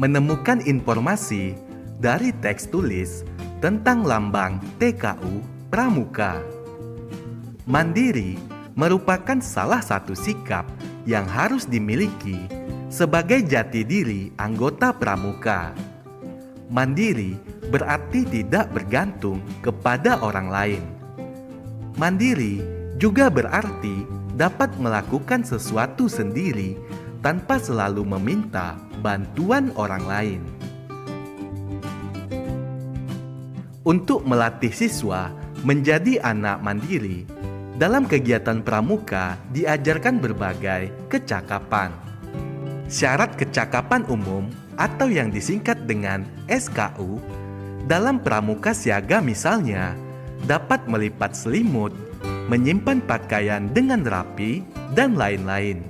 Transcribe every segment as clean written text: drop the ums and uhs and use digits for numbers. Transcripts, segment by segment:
menemukan informasi dari teks tulis tentang lambang TKU Pramuka. Mandiri merupakan salah satu sikap yang harus dimiliki sebagai jati diri anggota pramuka. Mandiri berarti tidak bergantung kepada orang lain. Mandiri juga berarti dapat melakukan sesuatu sendiri tanpa selalu meminta bantuan orang lain. Untuk melatih siswa menjadi anak mandiri, dalam kegiatan pramuka diajarkan berbagai kecakapan. Syarat kecakapan umum atau yang disingkat dengan SKU dalam pramuka siaga misalnya dapat melipat selimut, menyimpan pakaian dengan rapi, dan lain-lain.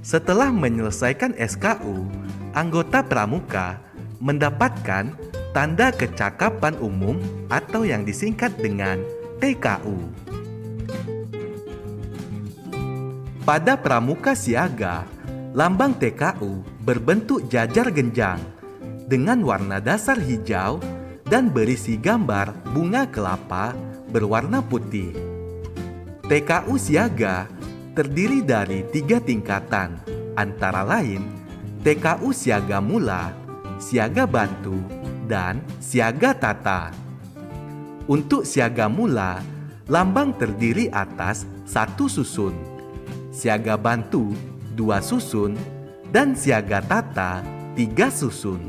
Setelah menyelesaikan SKU, anggota pramuka mendapatkan tanda kecakapan umum atau yang disingkat dengan TKU. Pada pramuka siaga, lambang TKU berbentuk jajar genjang dengan warna dasar hijau dan berisi gambar bunga kelapa berwarna putih. TKU siaga terdiri dari 3 tingkatan, antara lain TKU siaga mula, siaga bantu, dan siaga tata. Untuk siaga mula, lambang terdiri atas 1 susun, siaga bantu 2 susun, dan siaga tata 3 susun.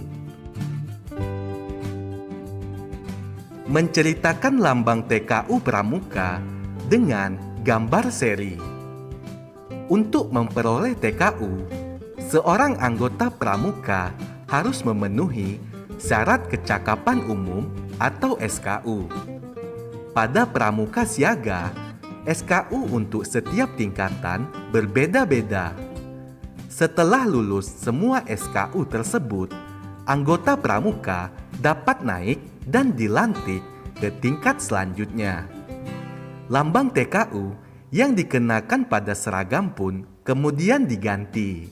Menceritakan lambang TKU pramuka dengan gambar seri. Untuk memperoleh TKU, seorang anggota pramuka harus memenuhi syarat kecakapan umum atau SKU. Pada pramuka siaga, SKU untuk setiap tingkatan berbeda-beda. Setelah lulus semua SKU tersebut, anggota pramuka dapat naik dan dilantik ke tingkat selanjutnya. Lambang TKU yang dikenakan pada seragam pun kemudian diganti.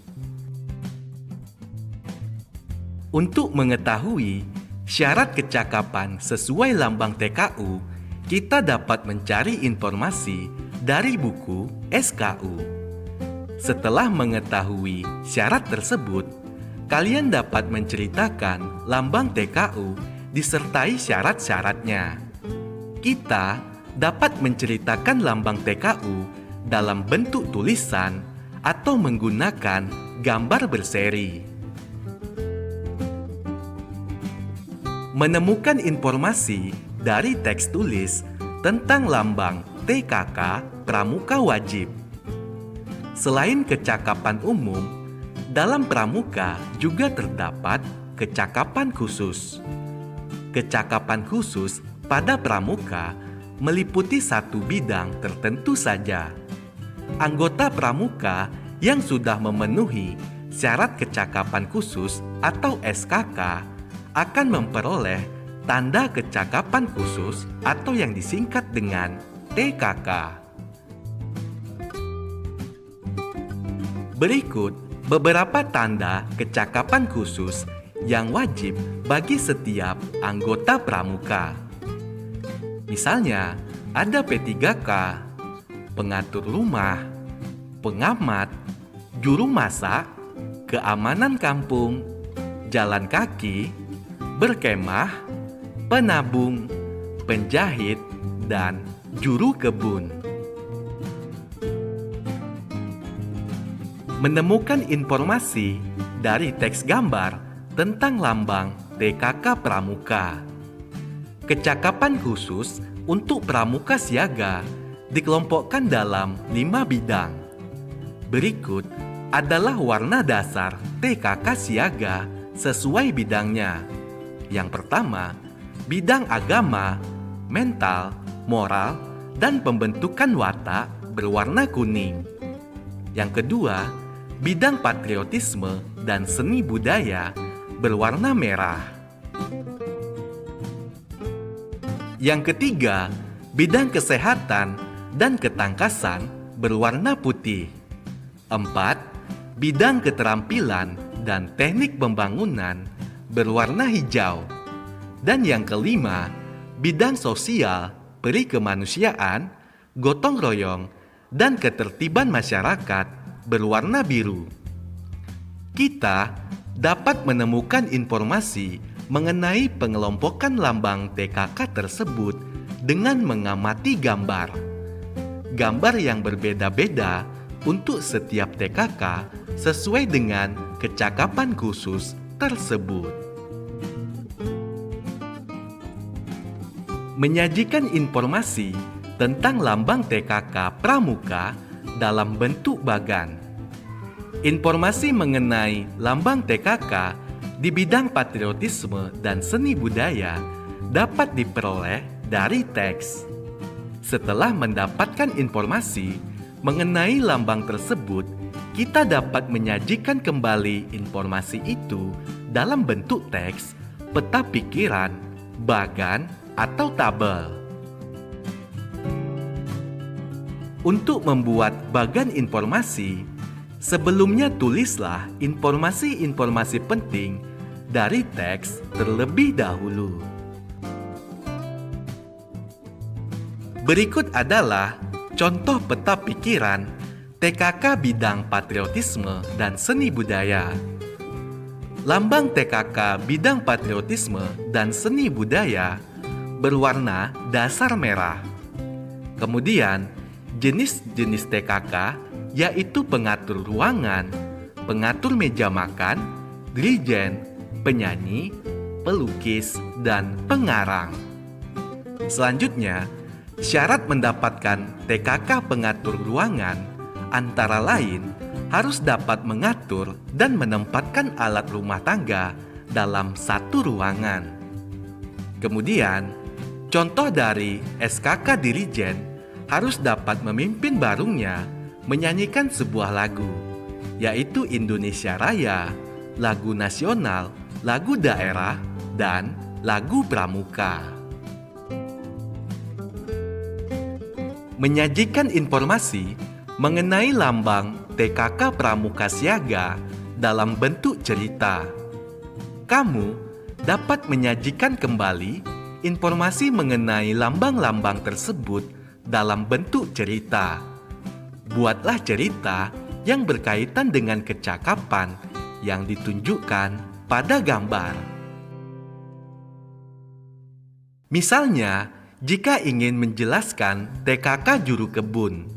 Untuk mengetahui syarat kecakapan sesuai lambang TKU, kita dapat mencari informasi dari buku SKU. Setelah mengetahui syarat tersebut, kalian dapat menceritakan lambang TKU disertai syarat-syaratnya. Kita dapat menceritakan lambang TKU dalam bentuk tulisan atau menggunakan gambar berseri. Menemukan informasi dari teks tulis tentang lambang TKK Pramuka wajib. Selain kecakapan umum, dalam pramuka juga terdapat kecakapan khusus. Kecakapan khusus pada pramuka meliputi satu bidang tertentu saja. Anggota pramuka yang sudah memenuhi syarat kecakapan khusus atau SKK akan memperoleh tanda kecakapan khusus atau yang disingkat dengan TKK. Berikut beberapa tanda kecakapan khusus yang wajib bagi setiap anggota pramuka. Misalnya, ada P3K, pengatur rumah, pengamat, juru masak, keamanan kampung, jalan kaki, berkemah, penabung, penjahit, dan juru kebun. Menemukan informasi dari teks gambar tentang lambang TKK Pramuka. Kecakapan khusus untuk pramuka siaga dikelompokkan dalam 5 bidang. Berikut adalah warna dasar TKK siaga sesuai bidangnya. Yang pertama, bidang agama, mental, moral, dan pembentukan watak berwarna kuning. Yang kedua, bidang patriotisme dan seni budaya berwarna merah. Yang ketiga, bidang kesehatan dan ketangkasan berwarna putih. 4. Bidang keterampilan dan teknik pembangunan berwarna hijau. Dan yang kelima, bidang sosial, perikemanusiaan, gotong royong, dan ketertiban masyarakat berwarna biru. Kita dapat menemukan informasi mengenai pengelompokan lambang TKK tersebut dengan mengamati gambar. Gambar yang berbeda-beda untuk setiap TKK sesuai dengan kecakapan khusus tersebut. Menyajikan informasi tentang lambang TKK Pramuka dalam bentuk bagan. Informasi mengenai lambang TKK di bidang patriotisme dan seni budaya dapat diperoleh dari teks. Setelah mendapatkan informasi mengenai lambang tersebut, kita dapat menyajikan kembali informasi itu dalam bentuk teks, peta pikiran, bagan, atau tabel. Untuk membuat bagan informasi, sebelumnya tulislah informasi-informasi penting dari teks terlebih dahulu. Berikut adalah contoh peta pikiran TKK bidang patriotisme dan seni budaya. Lambang TKK bidang patriotisme dan seni budaya berwarna dasar merah. Kemudian, jenis-jenis TKK yaitu pengatur ruangan, pengatur meja makan, dirijen, penyanyi, pelukis, dan pengarang. Selanjutnya, syarat mendapatkan TKK pengatur ruangan antara lain harus dapat mengatur dan menempatkan alat rumah tangga dalam satu ruangan. Kemudian, contoh dari SKK Dirijen harus dapat memimpin barungnya menyanyikan sebuah lagu, yaitu Indonesia Raya, lagu nasional, lagu daerah, dan lagu pramuka. Menyajikan informasi mengenai lambang TKK Pramuka Siaga dalam bentuk cerita. Kamu dapat menyajikan kembali informasi mengenai lambang-lambang tersebut dalam bentuk cerita. Buatlah cerita yang berkaitan dengan kecakapan yang ditunjukkan pada gambar. Misalnya, jika ingin menjelaskan TKK juru kebun,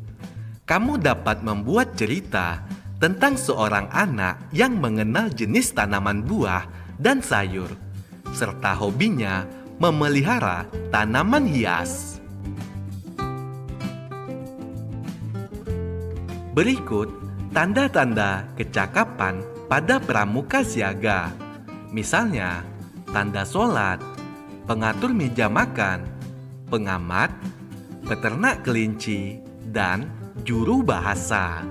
kamu dapat membuat cerita tentang seorang anak yang mengenal jenis tanaman buah dan sayur, serta hobinya memelihara tanaman hias. Berikut tanda-tanda kecakapan pada pramuka siaga. Misalnya, tanda sholat, pengatur meja makan, pengamat, peternak kelinci, dan juru bahasa.